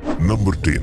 Number 10,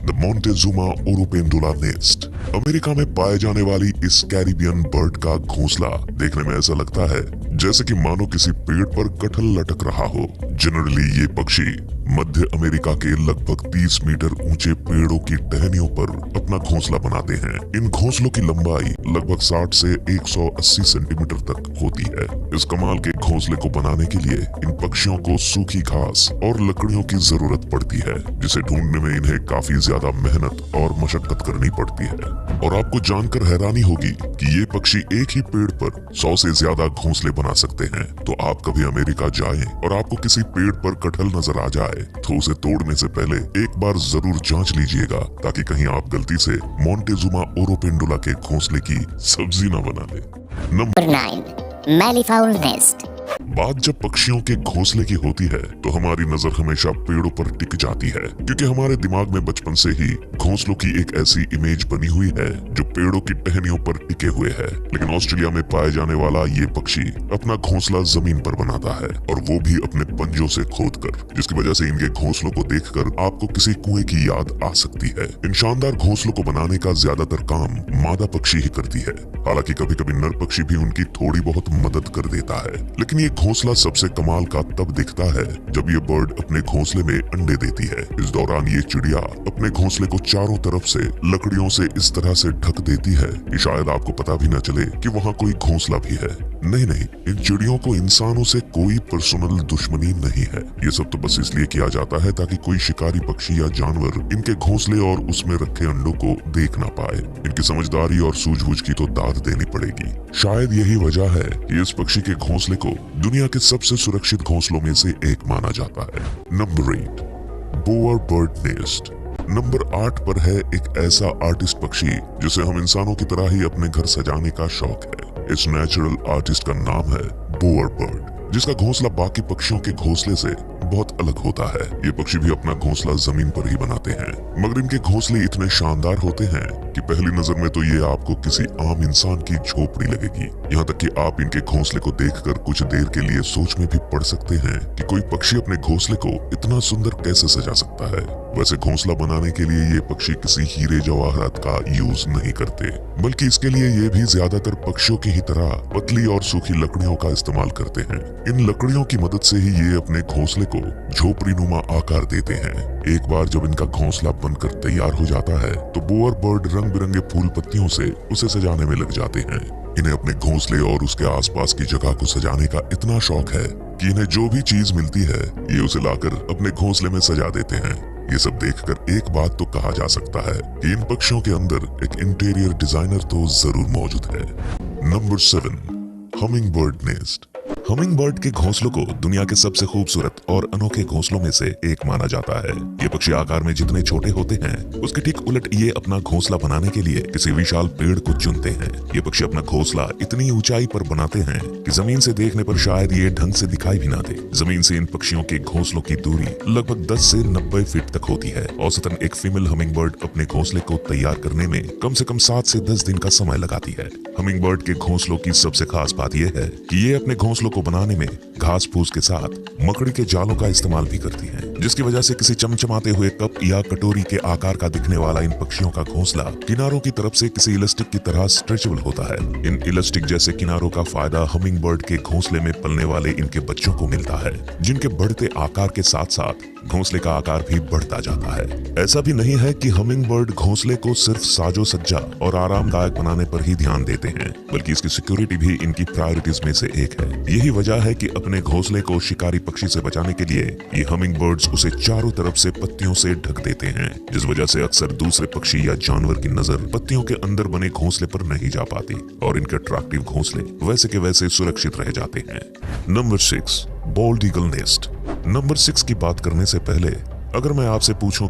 the Montezuma oropendola nest. America में पाए जाने वाली इस कैरिबियन बर्ड का घोंसला देखने में ऐसा लगता है जैसे कि मानो किसी पेड़ पर कटहल लटक रहा हो। जनरली ये पक्षी मध्य अमेरिका के लगभग 30 मीटर ऊंचे पेड़ों की टहनियों पर अपना घोंसला बनाते हैं। इन घोंसलों की लंबाई लगभग 60 से 180 सेंटीमीटर तक होती है। इस कमाल के घोंसले को बनाने के लिए इन पक्षियों को सूखी घास और लकड़ियों की जरूरत पड़ती है, जिसे ढूंढने में इन्हें काफी ज्यादा मेहनत और मशक्कत करनी पड़ती है। और आपको जानकर हैरानी होगी कि ये पक्षी एक ही पेड़ पर 100 से ज्यादा घोंसले बना सकते हैं। तो आप कभी अमेरिका जाएं और आपको किसी पेड़ पर कटहल नजर आ जाए तो उसे तोड़ने से पहले एक बार जरूर जांच लीजिएगा, ताकि कहीं आप गलती से मोंटेजुमा ओरोपेंडुला के घोंसले की सब्जी न बना ले। Number 9, malleefowl nest. बात जब पक्षियों के घोंसले की होती है तो हमारी नजर हमेशा पेड़ों पर टिक जाती है, क्योंकि हमारे दिमाग में बचपन से ही घोंसलों की एक ऐसी इमेज बनी हुई है जो पेड़ों की टहनियों पर टिके हुए है। लेकिन ऑस्ट्रेलिया में पाए जाने वाला ये पक्षी अपना घोंसला जमीन पर बनाता है, और वो भी अपने पंजों से खोदकर, जिसकी वजह से इनके घोंसलों को देखकर आपको किसी कुएं की याद आ सकती है। इन शानदार घोंसलों को बनाने का ज्यादातर काम मादा पक्षी ही करती है। हालांकि कभी कभी नर पक्षी भी उनकी थोड़ी बहुत मदद कर देता है। लेकिन ये घोंसला सबसे कमाल का तब दिखता है जब ये बर्ड अपने घोंसले में अंडे देती है। इस दौरान ये चिड़िया अपने घोंसले को चारों तरफ से लकड़ियों से इस तरह से ढक देती है कि शायद आपको पता भी न चले कि वहाँ कोई घोंसला भी है। नहीं, इन चिड़ियों को इंसानों से कोई पर्सनल दुश्मनी नहीं है। ये सब तो बस इसलिए किया जाता है ताकि कोई शिकारी पक्षी या जानवर इनके घोंसले और उसमें रखे अंडों को देख ना पाए। इनकी समझदारी और सूझबूझ की तो दाद देनी पड़ेगी। शायद यही वजह है कि इस पक्षी के घोंसले को दुनिया के सबसे सुरक्षित घोंसलों में से एक माना जाता है। Number 8, bower bird nest. Number 8 पर है एक ऐसा आर्टिस्ट पक्षी जिसे हम इंसानों की तरह ही अपने घर सजाने का शौक है। इस नेचुरल आर्टिस्ट का नाम है बोअर बर्ड, जिसका घोंसला बाकी पक्षियों के घोंसले से बहुत अलग होता है। ये पक्षी भी अपना घोंसला जमीन पर ही बनाते हैं, मगर इनके घोंसले इतने शानदार होते हैं कि पहली नजर में तो ये आपको किसी आम इंसान की झोपड़ी लगेगी। यहाँ तक कि आप इनके घोंसले को देखकर कुछ देर के लिए सोच में भी पड़ सकते हैं कि कोई पक्षी अपने घोंसले को इतना सुंदर कैसे सजा सकता है। वैसे घोंसला बनाने के लिए ये पक्षी किसी हीरे जवाहरात का यूज नहीं करते, बल्कि इसके लिए ये भी ज्यादातर पक्षियों की ही तरह पतली और सूखी लकड़ियों का इस्तेमाल करते हैं। इन लकड़ियों की मदद से ही ये अपने घोंसले को झोपड़ी नुमा आकार देते हैं। एक बार जब इनका घोंसला बनकर तैयार हो जाता है तो बोअर बर्ड रंग बिरंगे फूल पत्तियों से उसे सजाने में लग जाते हैं। इन्हें अपने घोंसले और उसके आसपास की जगह को सजाने का इतना शौक है कि इन्हें जो भी चीज मिलती है ये उसे लाकर अपने घोंसले में सजा देते हैं। ये सब देखकर एक बात तो कहा जा सकता है कि इन पक्षियों के अंदर एक इंटीरियर डिजाइनर तो जरूर मौजूद है। Number 7, humming bird nest. Humming bird के घोंसलों को दुनिया के सबसे खूबसूरत और अनोखे घोंसलों में से एक माना जाता है। ये पक्षी आकार में जितने छोटे होते हैं उसके ठीक उलट ये अपना घोंसला बनाने के लिए किसी विशाल पेड़ को चुनते हैं। ये पक्षी अपना घोंसला इतनी ऊंचाई पर बनाते हैं कि जमीन से देखने पर शायद ये ढंग से दिखाई भी ना दे। जमीन से इन पक्षियों के घोंसलों की दूरी लगभग 10 से 90 फीट तक होती है। औसतन एक फीमेल हमिंग बर्ड अपने घोंसले को तैयार करने में कम से कम 7 से 10 दिन का समय लगाती है। हमिंग बर्ड के घोंसलों की सबसे खास बात यह है कि ये अपने घोंसलों को बनाने में घास फूस के साथ मकड़ी के जालों का इस्तेमाल भी करती हैं, जिसकी वजह से किसी चमचमाते हुए कप या कटोरी के आकार का दिखने वाला इन पक्षियों का घोंसला किनारों की तरफ से किसी इलास्टिक की तरह स्ट्रेचेबल होता है। इन इलास्टिक जैसे किनारों का फायदा हमिंग बर्ड के घोंसले में पलने वाले इनके बच्चों को मिलता है, जिनके बढ़ते आकार के साथ साथ घोंसले का आकार भी बढ़ता जाता है। ऐसा भी नहीं है कि हमिंग बर्ड घोंसले को सिर्फ साजो सज्जा और आरामदायक बनाने पर ही ध्यान देते हैं, बल्कि इसकी सिक्योरिटी भी इनकी प्रायोरिटीज में से एक है। यही वजह है कि अपने घोंसले को शिकारी पक्षी से बचाने के लिए ये हमिंग बर्ड्स उसे चारों तरफ से पत्तियों से ढक देते हैं, जिस वजह से अक्सर दूसरे पक्षी या जानवर की नजर पत्तियों के अंदर बने घोंसले पर नहीं जा पाती और इनके अट्रैक्टिव घोंसले वैसे के वैसे सुरक्षित रह जाते हैं। Number 6, bold eagle nest. Number 6 की बात करने से पहले अगर मैं आपसे पूछूं